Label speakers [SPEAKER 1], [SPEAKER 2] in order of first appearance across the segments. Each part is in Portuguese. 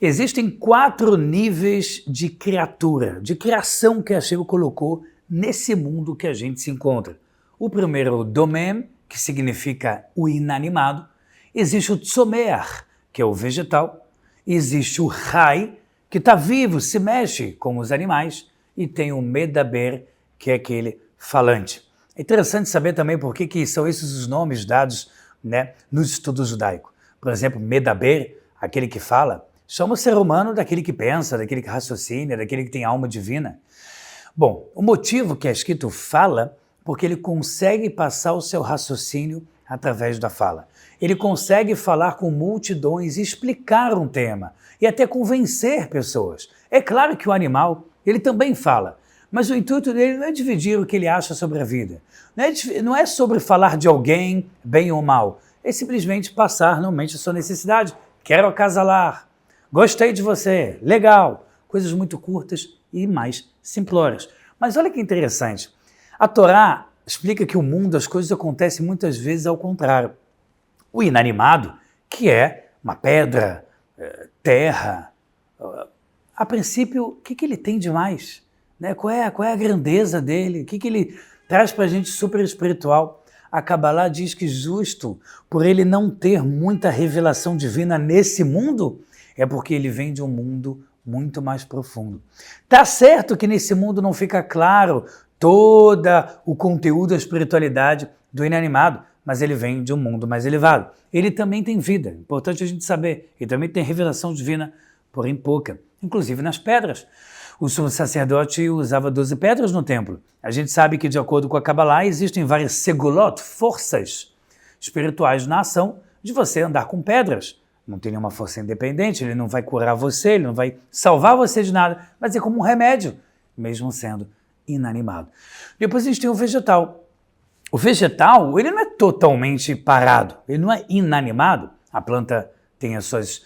[SPEAKER 1] Existem 4 níveis de criatura, de criação que Hashem colocou nesse mundo que a gente se encontra. O primeiro é o Domem, que significa o inanimado. Existe o Tzomeach, que é o vegetal. Existe o Rai, que está vivo, se mexe como os animais. E tem o Medaber, que é aquele falante. É interessante saber também por que são esses os nomes dados, né, no estudo judaico. Por exemplo, Medaber, aquele que fala, chama o ser humano daquele que pensa, daquele que raciocina, daquele que tem alma divina. Bom, o motivo que é escrito fala, porque ele consegue passar o seu raciocínio através da fala. Ele consegue falar com multidões e explicar um tema, e até convencer pessoas. É claro que o animal, ele também fala, mas o intuito dele não é dividir o que ele acha sobre a vida. Não é sobre falar de alguém, bem ou mal. É simplesmente passar realmente a sua necessidade. Quero acasalar. Gostei de você, legal, coisas muito curtas e mais simplórias. Mas olha que interessante, a Torá explica que o mundo, as coisas acontecem muitas vezes ao contrário. O inanimado, que é uma pedra, terra, a princípio, o que ele tem de mais? Né? Qual é a grandeza dele? O que ele traz para a gente super espiritual? A Kabbalah diz que justo por ele não ter muita revelação divina nesse mundo, é porque ele vem de um mundo muito mais profundo. Tá certo que nesse mundo não fica claro todo o conteúdo da espiritualidade do inanimado, mas ele vem de um mundo mais elevado. Ele também tem vida, importante a gente saber. Ele também tem revelação divina, porém pouca, inclusive nas pedras. O sumo sacerdote usava 12 pedras no templo. A gente sabe que, de acordo com a Kabbalah, existem várias segulot, forças espirituais na ação de você andar com pedras. Não tem nenhuma força independente, ele não vai curar você, ele não vai salvar você de nada, mas é como um remédio, mesmo sendo inanimado. Depois a gente tem o vegetal. O vegetal, ele não é totalmente parado, ele não é inanimado. A planta tem as suas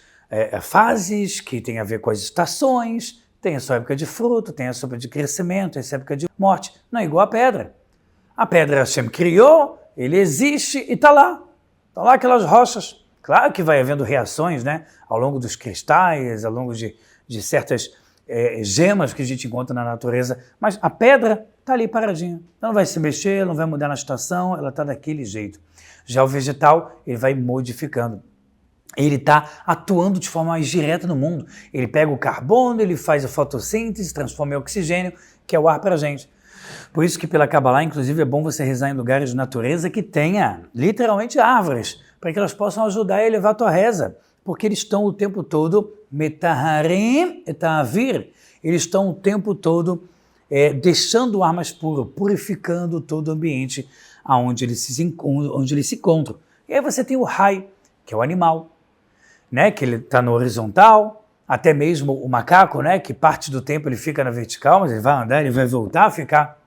[SPEAKER 1] fases, que tem a ver com as estações, tem a sua época de fruto, tem a sua época de crescimento, essa época de morte. Não é igual a pedra. A pedra Hashem criou, ele existe e está lá. Estão lá aquelas rochas. Claro que vai havendo reações, né, ao longo dos cristais, ao longo de certas gemas que a gente encontra na natureza, mas a pedra está ali paradinha. Ela não vai se mexer, não vai mudar na estação, ela está daquele jeito. Já o vegetal, ele vai modificando. Ele está atuando de forma mais direta no mundo. Ele pega o carbono, ele faz a fotossíntese, transforma em oxigênio, que é o ar para a gente. Por isso que pela Kabbalah, inclusive, é bom você rezar em lugares de natureza que tenha literalmente árvores, para que elas possam ajudar a elevar a tua reza, porque eles estão o tempo todo metaharim etavir, eles estão o tempo todo deixando o ar mais puro, purificando todo o ambiente onde eles se encontram. E aí você tem o Rai, que é o animal, né, que ele está no horizontal, até mesmo o macaco, né, que parte do tempo ele fica na vertical, mas ele vai andar, ele vai voltar a ficar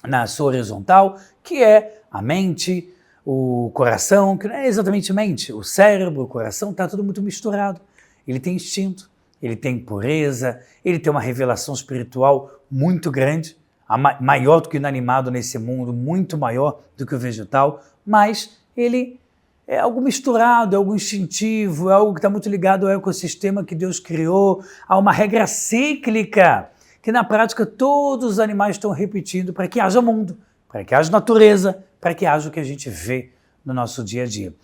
[SPEAKER 1] na sua horizontal, que é a mente, o coração, que não é exatamente mente, o cérebro, o coração, está tudo muito misturado. Ele tem instinto, ele tem pureza, ele tem uma revelação espiritual muito grande, maior do que o inanimado nesse mundo, muito maior do que o vegetal, mas ele é algo misturado, é algo instintivo, é algo que está muito ligado ao ecossistema que Deus criou, a uma regra cíclica, que na prática todos os animais estão repetindo para que haja mundo, para que haja natureza, para que haja o que a gente vê no nosso dia a dia.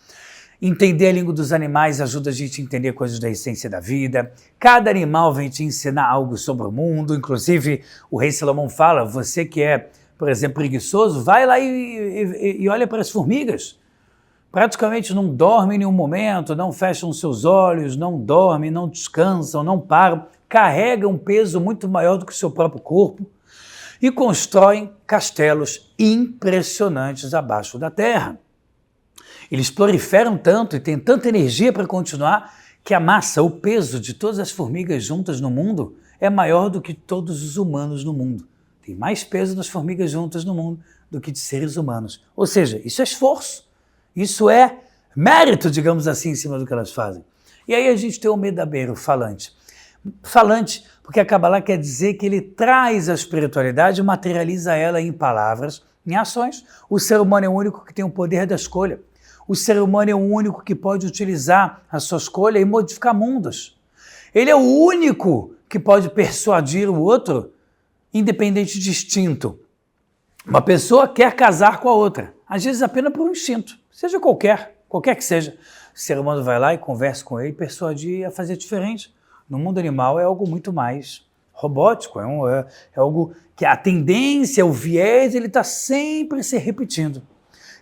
[SPEAKER 1] Entender a língua dos animais ajuda a gente a entender coisas da essência da vida. Cada animal vem te ensinar algo sobre o mundo, inclusive o rei Salomão fala, você que é, por exemplo, preguiçoso, vai lá e olha para as formigas. Praticamente não dormem em nenhum momento, não fecham seus olhos, não dormem, não descansam, não param, carregam um peso muito maior do que o seu próprio corpo e constroem castelos impressionantes abaixo da terra. Eles proliferam tanto e têm tanta energia para continuar que a massa, o peso de todas as formigas juntas no mundo é maior do que todos os humanos no mundo. Tem mais peso das formigas juntas no mundo do que de seres humanos. Ou seja, isso é esforço, isso é mérito, digamos assim, em cima do que elas fazem. E aí a gente tem o Medaber, o falante. Falante, porque a Kabbalah quer dizer que ele traz a espiritualidade e materializa ela em palavras, em ações. O ser humano é o único que tem o poder da escolha. O ser humano é o único que pode utilizar a sua escolha e modificar mundos. Ele é o único que pode persuadir o outro, independente de instinto. Uma pessoa quer casar com a outra, às vezes apenas por um instinto, seja qualquer que seja. O ser humano vai lá e conversa com ele, persuadir a fazer diferente. No mundo animal é algo muito mais robótico, é algo que a tendência, o viés, ele está sempre se repetindo.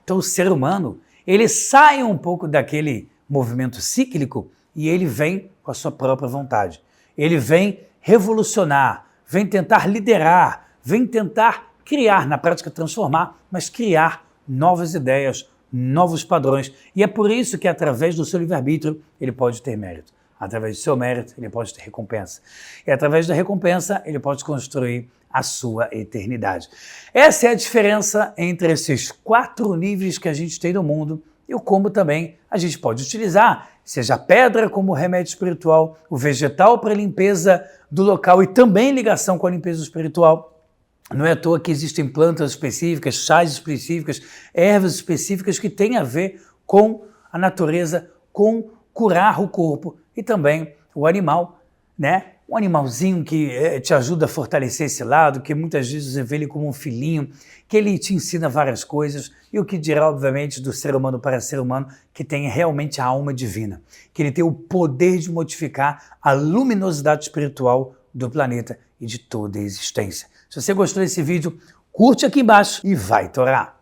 [SPEAKER 1] Então o ser humano, ele sai um pouco daquele movimento cíclico e ele vem com a sua própria vontade. Ele vem revolucionar, vem tentar liderar, vem tentar criar, na prática transformar, mas criar novas ideias, novos padrões. E é por isso que através do seu livre-arbítrio ele pode ter mérito. Através do seu mérito ele pode ter recompensa. E através da recompensa ele pode construir a sua eternidade. Essa é a diferença entre esses 4 níveis que a gente tem no mundo e como também a gente pode utilizar, seja a pedra como remédio espiritual, o vegetal para limpeza do local e também ligação com a limpeza espiritual. Não é à toa que existem plantas específicas, chás específicas, ervas específicas que têm a ver com a natureza, com curar o corpo e também o animal, né? Um animalzinho que te ajuda a fortalecer esse lado, que muitas vezes você vê ele como um filhinho, que ele te ensina várias coisas, e o que dirá, obviamente, do ser humano para ser humano, que tem realmente a alma divina, que ele tem o poder de modificar a luminosidade espiritual do planeta e de toda a existência. Se você gostou desse vídeo, curte aqui embaixo e vai torar!